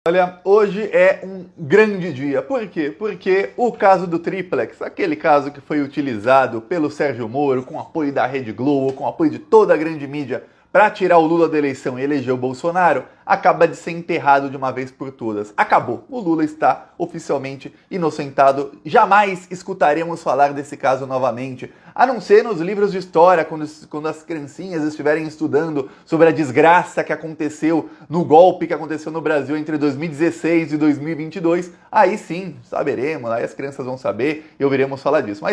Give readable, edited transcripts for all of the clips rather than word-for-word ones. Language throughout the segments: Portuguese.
Olha, hoje é um grande dia. Por quê? Porque o caso do Triplex, aquele caso que foi utilizado pelo Sérgio Moro, com apoio da Rede Globo, com apoio de toda a grande mídia, para tirar o Lula da eleição e eleger o Bolsonaro, acaba de ser enterrado de uma vez por todas. Acabou. O Lula está oficialmente inocentado. Jamais escutaremos falar desse caso novamente, a não ser nos livros de história, quando as criancinhas estiverem estudando sobre a desgraça que aconteceu no golpe que aconteceu no Brasil entre 2016 e 2022. Aí sim, saberemos, aí as crianças vão saber e ouviremos falar disso.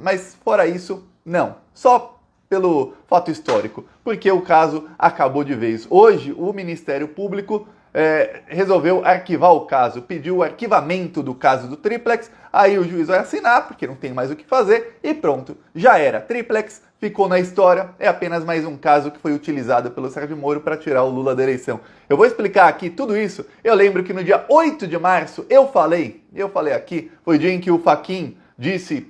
Mas fora isso, não. Só pelo fato histórico, porque o caso acabou de vez. Hoje, o Ministério Público resolveu arquivar o caso, pediu o arquivamento do caso do Triplex, aí o juiz vai assinar, porque não tem mais o que fazer, e pronto, já era. Triplex ficou na história, é apenas mais um caso que foi utilizado pelo Sérgio Moro para tirar o Lula da eleição. Eu vou explicar aqui tudo isso. Eu lembro que no dia 8 de março eu falei aqui, foi o dia em que o Fachin disse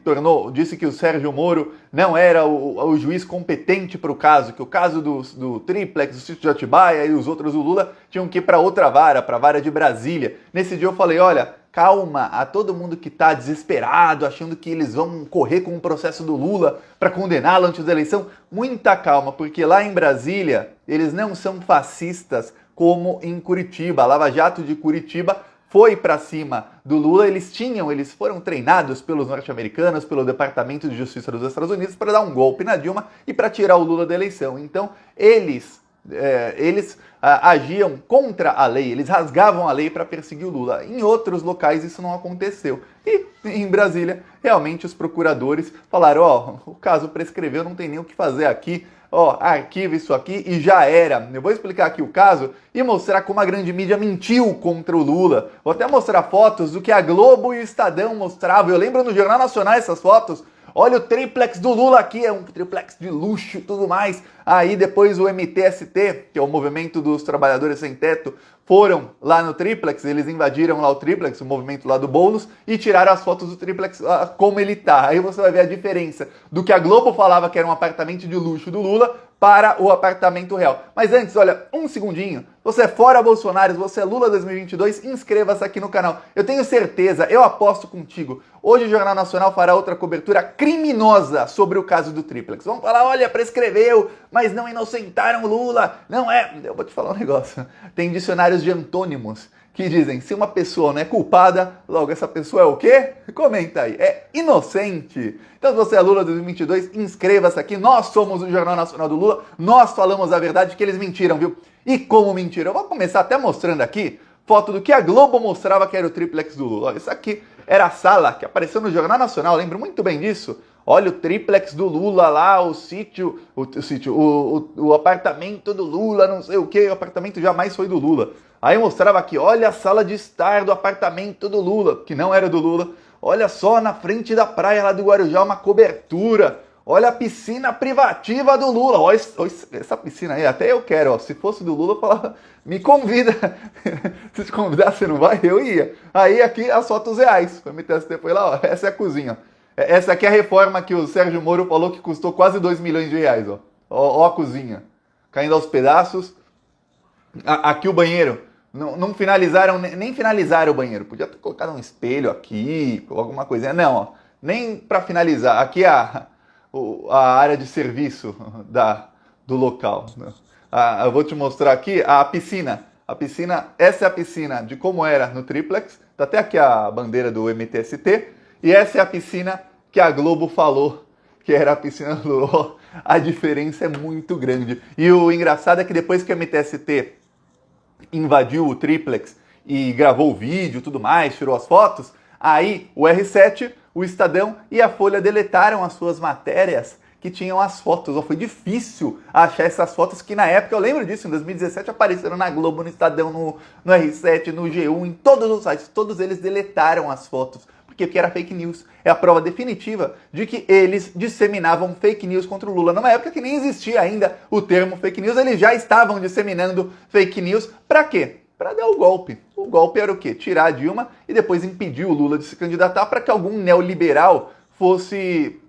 que o Sérgio Moro não era o juiz competente para o caso, que o caso do Triplex, do sítio de Atibaia e os outros do Lula tinham que ir para outra vara, para a vara de Brasília. Nesse dia eu falei, olha, calma, a todo mundo que está desesperado, achando que eles vão correr com o processo do Lula para condená-lo antes da eleição, muita calma, porque lá em Brasília eles não são fascistas como em Curitiba. A Lava Jato de Curitiba foi para cima do Lula, eles foram treinados pelos norte-americanos, pelo Departamento de Justiça dos Estados Unidos para dar um golpe na Dilma e para tirar o Lula da eleição. Então, eles agiam contra a lei, eles rasgavam a lei para perseguir o Lula. Em outros locais isso não aconteceu. E em Brasília, realmente os procuradores falaram, o caso prescreveu, não tem nem o que fazer aqui, arquiva isso aqui e já era. Eu vou explicar aqui o caso e mostrar como a grande mídia mentiu contra o Lula. Vou até mostrar fotos do que a Globo e o Estadão mostravam. Eu lembro no Jornal Nacional essas fotos. Olha o triplex do Lula aqui, é um triplex de luxo e tudo mais. Aí depois o MTST, que é o Movimento dos Trabalhadores Sem Teto, foram lá no triplex, eles invadiram lá o triplex, o movimento lá do Boulos, e tiraram as fotos do triplex como ele tá. Aí você vai ver a diferença do que a Globo falava que era um apartamento de luxo do Lula para o apartamento real. Mas antes, olha, um segundinho. Você é fora Bolsonaro, você é Lula 2022, inscreva-se aqui no canal. Eu tenho certeza, eu aposto contigo. Hoje o Jornal Nacional fará outra cobertura criminosa sobre o caso do Triplex. Vamos falar, olha, prescreveu, mas não inocentaram o Lula. Não é... Eu vou te falar um negócio. Tem dicionários de antônimos que dizem, se uma pessoa não é culpada, logo essa pessoa é o quê? Comenta aí. É inocente. Então, se você é Lula 2022, inscreva-se aqui. Nós somos o Jornal Nacional do Lula. Nós falamos a verdade que eles mentiram, viu? E como mentiram? Eu vou começar até mostrando aqui foto do que a Globo mostrava que era o triplex do Lula. Isso aqui era a sala que apareceu no Jornal Nacional, lembro muito bem disso. Olha o triplex do Lula lá, o apartamento do Lula, não sei o que, o apartamento jamais foi do Lula. Aí mostrava aqui, olha a sala de estar do apartamento do Lula, que não era do Lula. Olha só, na frente da praia lá do Guarujá, uma cobertura. Olha a piscina privativa do Lula. Olha essa piscina aí, até eu quero. Se fosse do Lula, eu falava, me convida. Se te convidar, você não vai? Eu ia. Aí aqui as fotos reais. O MTST foi lá, essa é a cozinha. Essa aqui é a reforma que o Sérgio Moro falou que custou quase 2 milhões de reais. Ó a cozinha, caindo aos pedaços. Aqui o banheiro. Não finalizaram, nem finalizaram o banheiro. Podia ter colocado um espelho aqui, alguma coisinha. Não, nem para finalizar. Aqui a área de serviço do local. Eu vou te mostrar aqui a piscina. A piscina, essa é a piscina de como era no triplex. Tá até aqui a bandeira do MTST. E essa é a piscina que a Globo falou que era a piscina do Lula. A diferença é muito grande. E o engraçado é que depois que o MTST invadiu o triplex e gravou o vídeo e tudo mais, tirou as fotos, aí o R7, o Estadão e a Folha deletaram as suas matérias que tinham as fotos. Foi difícil achar essas fotos que na época, eu lembro disso, em 2017 apareceram na Globo, no Estadão, no R7, no G1, em todos os sites, todos eles deletaram as fotos. Porque era fake news. É a prova definitiva de que eles disseminavam fake news contra o Lula. Numa época que nem existia ainda o termo fake news, eles já estavam disseminando fake news. Pra quê? Para dar o golpe. O golpe era o quê? Tirar a Dilma e depois impedir o Lula de se candidatar para que algum neoliberal fosse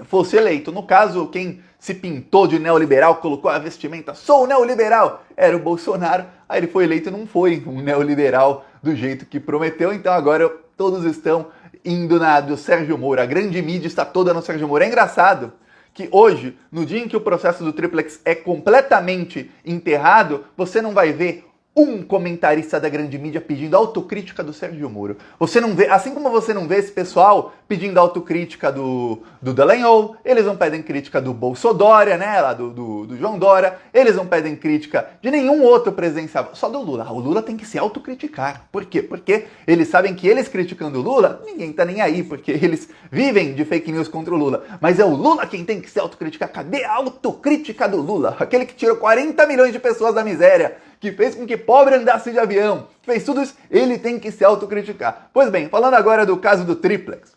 fosse eleito. No caso, quem se pintou de neoliberal, colocou a vestimenta, sou neoliberal, era o Bolsonaro. Aí ele foi eleito e não foi um neoliberal do jeito que prometeu. Então agora todos estão indo na do Sérgio Moro. A grande mídia está toda no Sérgio Moro. É engraçado que hoje, no dia em que o processo do Triplex é completamente enterrado, você não vai ver um comentarista da grande mídia pedindo autocrítica do Sérgio Moro. Você não vê, assim como você não vê esse pessoal pedindo autocrítica do Dallagnol, eles não pedem crítica do Bolsodória, né, lá do João Dória, eles não pedem crítica de nenhum outro presidenciável, só do Lula. O Lula tem que se autocriticar. Por quê? Porque eles sabem que eles criticando o Lula, ninguém tá nem aí, porque eles vivem de fake news contra o Lula. Mas é o Lula quem tem que se autocriticar. Cadê a autocrítica do Lula? Aquele que tirou 40 milhões de pessoas da miséria, que fez com que pobre andasse de avião, fez tudo isso, ele tem que se autocriticar. Pois bem, falando agora do caso do Triplex.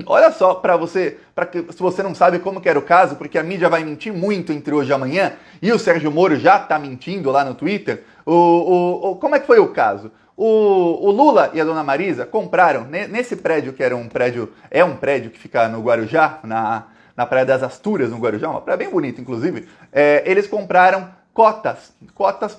Olha só, se você não sabe como que era o caso, porque a mídia vai mentir muito entre hoje e amanhã, e o Sérgio Moro já tá mentindo lá no Twitter, como é que foi o caso? O Lula e a dona Marisa compraram, nesse prédio que era um prédio que fica no Guarujá, na Praia das Asturas, no Guarujá, uma praia bem bonita, inclusive, eles compraram cotas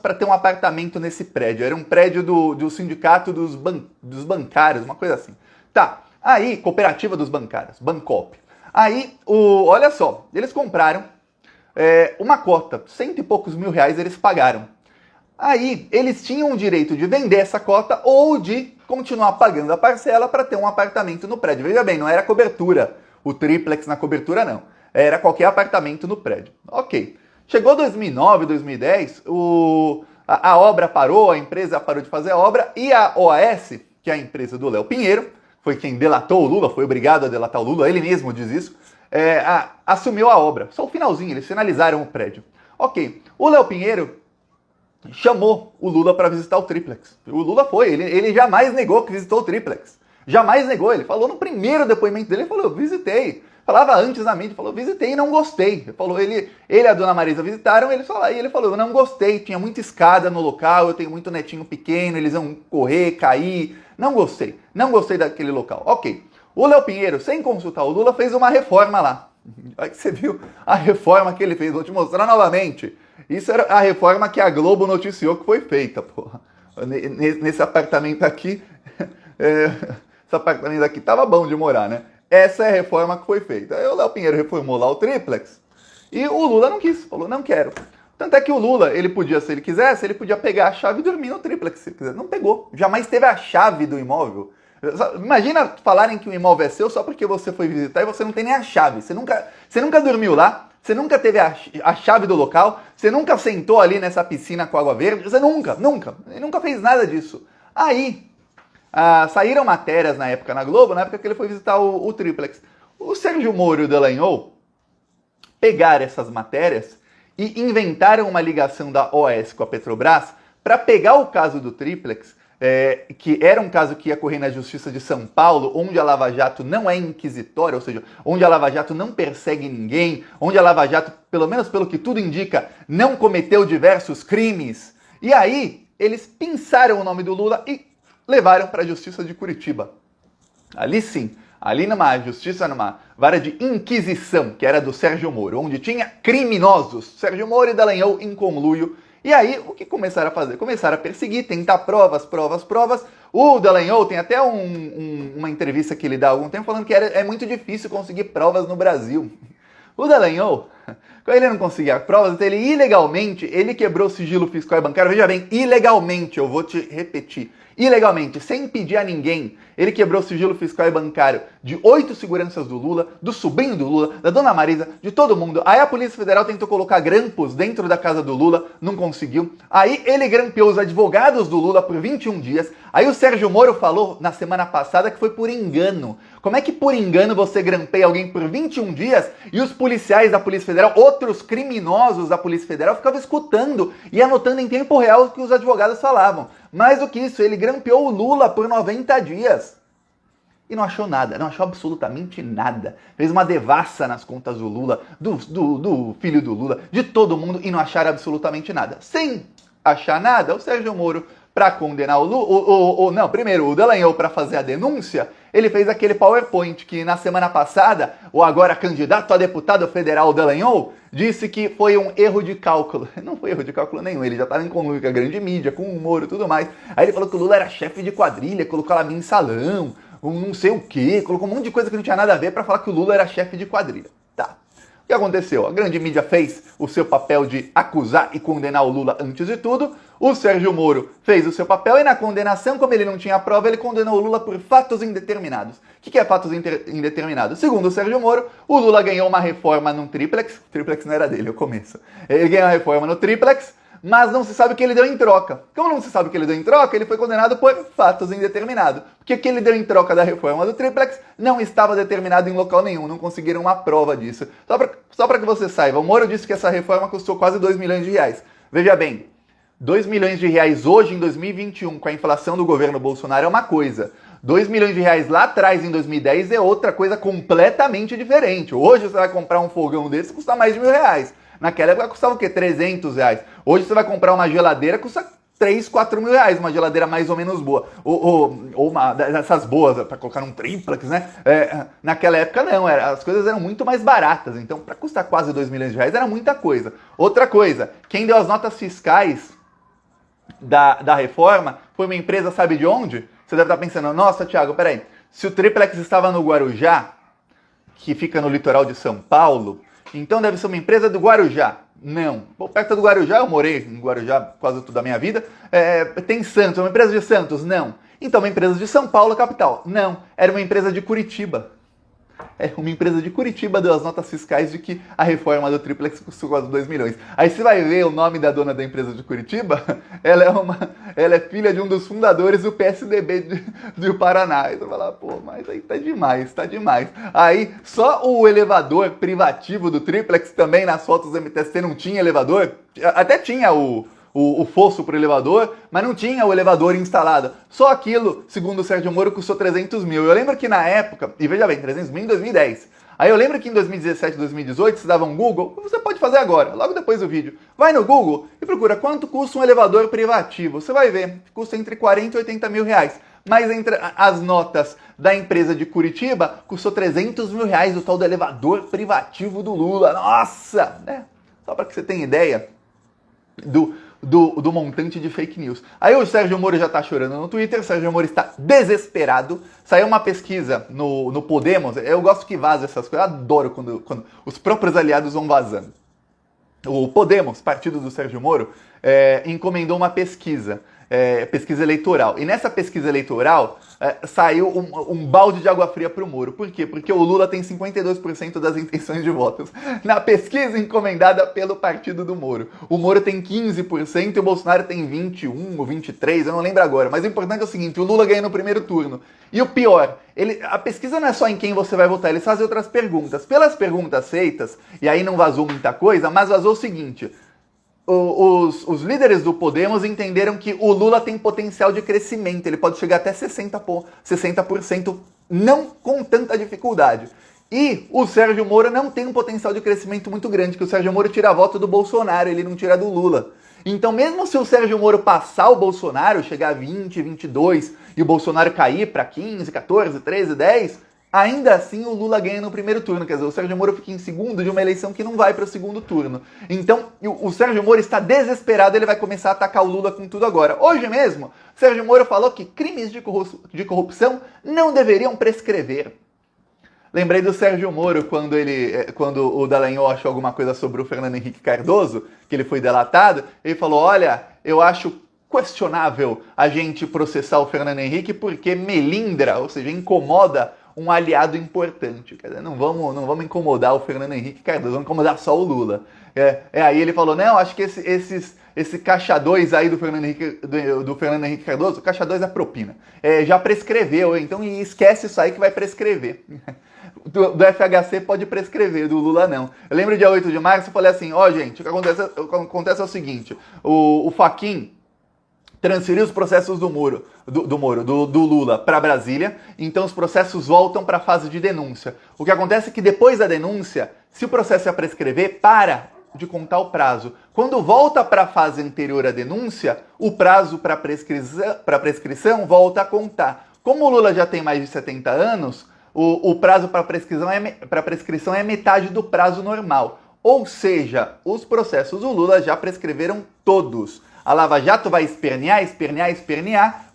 para ter um apartamento nesse prédio. Era um prédio do sindicato dos bancários, uma coisa assim. Tá, aí, cooperativa dos bancários, Bancop. Aí, olha só, eles compraram uma cota, 100 e poucos mil reais eles pagaram. Aí, eles tinham o direito de vender essa cota ou de continuar pagando a parcela para ter um apartamento no prédio. Veja bem, não era cobertura, o triplex na cobertura não. Era qualquer apartamento no prédio. Ok. Chegou 2009, 2010, a obra parou, a empresa parou de fazer a obra e a OAS, que é a empresa do Léo Pinheiro, foi quem delatou o Lula, foi obrigado a delatar o Lula, ele mesmo diz isso, assumiu a obra. Só o finalzinho, eles finalizaram o prédio. Ok, o Léo Pinheiro chamou o Lula para visitar o Triplex. O Lula foi, ele jamais negou que visitou o Triplex. Jamais negou, ele falou no primeiro depoimento dele, ele falou, visitei. Falava antes na mídia, falou, visitei e não gostei. Falou, ele e a dona Marisa visitaram, ele falou, eu não gostei, tinha muita escada no local, eu tenho muito netinho pequeno, eles vão correr, cair, não gostei daquele local. Ok, o Léo Pinheiro, sem consultar o Lula, fez uma reforma lá. Olha que você viu a reforma que ele fez, vou te mostrar novamente. Isso era a reforma que a Globo noticiou que foi feita, porra. Nesse apartamento aqui, esse apartamento aqui tava bom de morar, né? Essa é a reforma que foi feita. Aí o Léo Pinheiro reformou lá o Triplex e o Lula não quis, falou, não quero. Tanto é que o Lula, ele podia, se ele quisesse, ele podia pegar a chave e dormir no Triplex, se ele quiser. Não pegou, jamais teve a chave do imóvel. Imagina falarem que o imóvel é seu só porque você foi visitar e você não tem nem a chave. Você nunca dormiu lá, você nunca teve a chave do local, você nunca sentou ali nessa piscina com água verde, você ele nunca fez nada disso. Aí, saíram matérias na época na Globo, na época que ele foi visitar o Triplex. O Sérgio Moro e o Dallagnol pegaram essas matérias e inventaram uma ligação da OAS com a Petrobras para pegar o caso do Triplex, que era um caso que ia correr na Justiça de São Paulo, onde a Lava Jato não é inquisitória, ou seja, onde a Lava Jato não persegue ninguém, onde a Lava Jato, pelo menos pelo que tudo indica, não cometeu diversos crimes. E aí, eles pinçaram o nome do Lula e levaram para a Justiça de Curitiba. Ali sim, ali numa justiça, numa vara de inquisição, que era do Sérgio Moro, onde tinha criminosos, Sérgio Moro e Dallagnol em conluio. E aí, o que começaram a fazer? Começaram a perseguir, tentar provas. O Dallagnol tem até uma entrevista que ele dá há algum tempo falando que é muito difícil conseguir provas no Brasil. O Dallagnol, quando ele não conseguia provas, então ele quebrou o sigilo fiscal e bancário. Veja bem, ilegalmente, eu vou te repetir. Ilegalmente, sem pedir a ninguém, ele quebrou o sigilo fiscal e bancário de 8 seguranças do Lula, do sobrinho do Lula, da dona Marisa, de todo mundo. Aí a Polícia Federal tentou colocar grampos dentro da casa do Lula, não conseguiu. Aí ele grampeou os advogados do Lula por 21 dias. Aí o Sérgio Moro falou na semana passada que foi por engano. Como é que por engano você grampeia alguém por 21 dias e os policiais da Polícia Federal, outros criminosos da Polícia Federal, ficavam escutando e anotando em tempo real o que os advogados falavam? Mais do que isso, ele grampeou o Lula por 90 dias. E não achou nada, não achou absolutamente nada. Fez uma devassa nas contas do Lula, do filho do Lula, de todo mundo e não acharam absolutamente nada. Sem achar nada, o Sérgio Moro para condenar o Lula, não, primeiro, o Dallagnol para fazer a denúncia, ele fez aquele PowerPoint que na semana passada, o agora candidato a deputado federal Dallagnol disse que foi um erro de cálculo. Não foi erro de cálculo nenhum, ele já estava em conluio com a grande mídia, com o Moro e tudo mais. Aí ele falou que o Lula era chefe de quadrilha, colocou lá mensalão, não sei o quê, colocou um monte de coisa que não tinha nada a ver para falar que o Lula era chefe de quadrilha. Tá. O que aconteceu? A grande mídia fez o seu papel de acusar e condenar o Lula antes de tudo. O Sérgio Moro fez o seu papel e na condenação, como ele não tinha prova, ele condenou o Lula por fatos indeterminados. O que é fatos indeterminados? Segundo o Sérgio Moro, o Lula ganhou uma reforma num triplex. O triplex não era dele, eu começo. Ele ganhou uma reforma no triplex, mas não se sabe o que ele deu em troca. Como não se sabe o que ele deu em troca, ele foi condenado por fatos indeterminados. Porque o que ele deu em troca da reforma do triplex não estava determinado em local nenhum, não conseguiram uma prova disso. Só para que você saiba, o Moro disse que essa reforma custou quase 2 milhões de reais. Veja bem, 2 milhões de reais hoje, em 2021, com a inflação do governo Bolsonaro é uma coisa. 2 milhões de reais lá atrás, em 2010, é outra coisa completamente diferente. Hoje você vai comprar um fogão desse, custa mais de R$1.000. Naquela época custava o quê? 300 reais. Hoje você vai comprar uma geladeira, custa 3, 4 mil reais, uma geladeira mais ou menos boa. Ou uma dessas boas, para colocar num triplex, né? Naquela época não, as coisas eram muito mais baratas. Então, para custar quase 2 milhões de reais, era muita coisa. Outra coisa, quem deu as notas fiscais da reforma foi uma empresa, sabe de onde? Você deve estar pensando, nossa, Thiago, peraí, se o triplex estava no Guarujá, que fica no litoral de São Paulo, então deve ser uma empresa do Guarujá. Não. Perto do Guarujá, eu morei em Guarujá quase toda a minha vida. Tem Santos, é uma empresa de Santos? Não. Então, uma empresa de São Paulo, capital? Não. Era uma empresa de Curitiba. Uma empresa de Curitiba deu as notas fiscais de que a reforma do triplex custou quase 2 milhões. Aí você vai ver o nome da dona da empresa de Curitiba, ela é filha de um dos fundadores do PSDB do Paraná. Aí você vai falar, pô, mas aí tá demais. Aí só o elevador privativo do triplex também nas fotos do MTST não tinha elevador, até tinha o fosso para o elevador, mas não tinha o elevador instalado. Só aquilo, segundo o Sérgio Moro, custou 300 mil. Eu lembro que na época, e veja bem, 300 mil em 2010. Aí eu lembro que em 2017, 2018, você dava um Google, você pode fazer agora, logo depois do vídeo. Vai no Google e procura quanto custa um elevador privativo. Você vai ver, custa entre 40 e 80 mil reais. Mas entre as notas da empresa de Curitiba, custou 300 mil reais o tal do elevador privativo do Lula. Nossa! Né? Só para que você tenha ideia do montante de fake news. Aí o Sérgio Moro já tá chorando no Twitter, o Sérgio Moro está desesperado. Saiu uma pesquisa no Podemos, eu gosto que vaza essas coisas, eu adoro quando os próprios aliados vão vazando. O Podemos, partido do Sérgio Moro, encomendou uma pesquisa eleitoral. E nessa pesquisa eleitoral saiu um balde de água fria para o Moro. Por quê? Porque o Lula tem 52% das intenções de votos. Na pesquisa encomendada pelo partido do Moro. O Moro tem 15% e o Bolsonaro tem 21% ou 23%, eu não lembro agora. Mas o importante é o seguinte, o Lula ganha no primeiro turno. E o pior, a pesquisa não é só em quem você vai votar, eles fazem outras perguntas. Pelas perguntas feitas, e aí não vazou muita coisa, mas vazou o seguinte... Os líderes do Podemos entenderam que o Lula tem potencial de crescimento, ele pode chegar até 60%, não com tanta dificuldade. E o Sérgio Moro não tem um potencial de crescimento muito grande, que o Sérgio Moro tira voto do Bolsonaro, ele não tira do Lula. Então mesmo se o Sérgio Moro passar o Bolsonaro, chegar a 20, 22, e o Bolsonaro cair para 15, 14, 13, 10... ainda assim o Lula ganha no primeiro turno, quer dizer, o Sérgio Moro fica em segundo de uma eleição que não vai para o segundo turno. Então, o Sérgio Moro está desesperado, ele vai começar a atacar o Lula com tudo agora. Hoje mesmo, o Sérgio Moro falou que crimes de corrupção não deveriam prescrever. Lembrei do Sérgio Moro quando o Dallagnol achou alguma coisa sobre o Fernando Henrique Cardoso, que ele foi delatado, ele falou, olha, eu acho questionável a gente processar o Fernando Henrique porque melindra, ou seja, incomoda um aliado importante. Quer dizer, não vamos incomodar o Fernando Henrique Cardoso, vamos incomodar só o Lula. Aí ele falou, não, acho que esse caixa 2 aí do Fernando Henrique Cardoso, o caixa 2 é propina. Já prescreveu, então esquece isso aí que vai prescrever. Do FHC pode prescrever, do Lula não. Eu lembro dia 8 de março, eu falei assim, gente, o que acontece é o seguinte, o Fachin transferiu os processos do Lula para Brasília, então os processos voltam para a fase de denúncia. O que acontece é que depois da denúncia, se o processo é prescrever, para de contar o prazo. Quando volta para a fase anterior à denúncia, o prazo para prescrição volta a contar. Como o Lula já tem mais de 70 anos, o prazo para prescrição é metade do prazo normal. Ou seja, os processos do Lula já prescreveram todos. A Lava Jato vai espernear,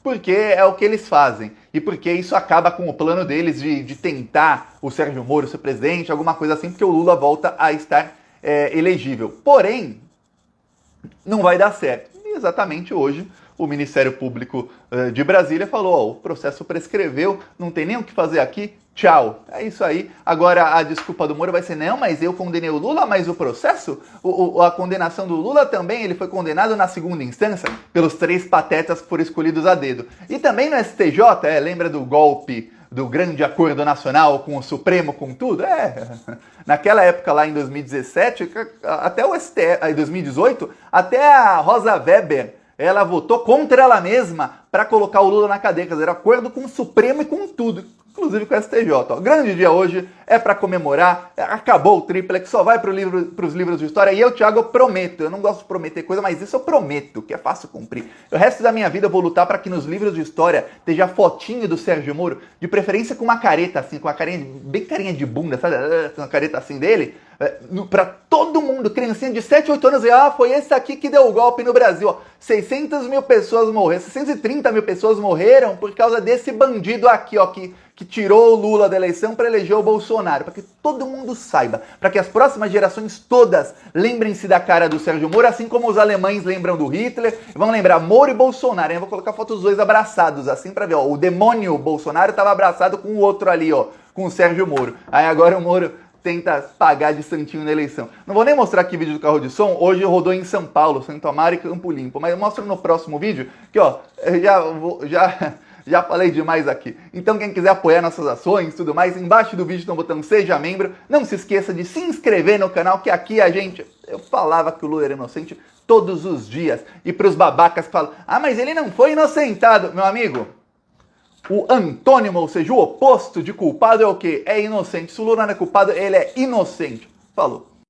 porque é o que eles fazem. E porque isso acaba com o plano deles de tentar o Sérgio Moro ser presidente, alguma coisa assim, porque o Lula volta a estar elegível. Porém, não vai dar certo. E exatamente hoje, o Ministério Público de Brasília falou, o processo prescreveu, não tem nem o que fazer aqui, tchau. É isso aí. Agora a desculpa do Moro vai ser, não, mas eu condenei o Lula, mas o processo, a condenação do Lula também, ele foi condenado na segunda instância pelos 3 patetas que foram escolhidos a dedo. E também no STJ, lembra do golpe do grande acordo nacional com o Supremo, com tudo? Naquela época lá em 2017, até o STF, em 2018, até a Rosa Weber, ela votou contra ela mesma para colocar o Lula na cadeia, quer dizer, acordo com o Supremo e com tudo, inclusive com o STJ. O grande dia hoje é para comemorar, acabou o triplex, só vai para os livros de história, e eu, Thiago, eu prometo, eu não gosto de prometer coisa, mas isso eu prometo, que é fácil cumprir. O resto da minha vida eu vou lutar para que nos livros de história esteja fotinho do Sérgio Moro, de preferência com uma careta assim, com uma carinha, bem carinha de bunda, sabe, uma careta assim dele, para todo mundo, criancinha de 7, 8 anos, foi esse aqui que deu o golpe no Brasil, 600 mil pessoas morreram, 630 mil pessoas morreram por causa desse bandido aqui, que tirou o Lula da eleição para eleger o Bolsonaro, para que todo mundo saiba, para que as próximas gerações todas lembrem-se da cara do Sérgio Moro, assim como os alemães lembram do Hitler, vão lembrar Moro e Bolsonaro. Eu vou colocar foto dos dois abraçados, assim, para ver, o demônio Bolsonaro estava abraçado com o outro ali, com o Sérgio Moro. Aí agora o Moro tenta pagar de santinho na eleição. Não vou nem mostrar aqui vídeo do carro de som, hoje rodou em São Paulo, Santo Amaro e Campo Limpo, mas eu mostro no próximo vídeo, que eu já falei demais aqui. Então quem quiser apoiar nossas ações e tudo mais, embaixo do vídeo tem o botão Seja Membro. Não se esqueça de se inscrever no canal, que aqui eu falava que o Lula era inocente todos os dias. E pros babacas que falam, mas ele não foi inocentado. Meu amigo, o antônimo, ou seja, o oposto de culpado é o quê? É inocente. Se o Lula não é culpado, ele é inocente. Falou.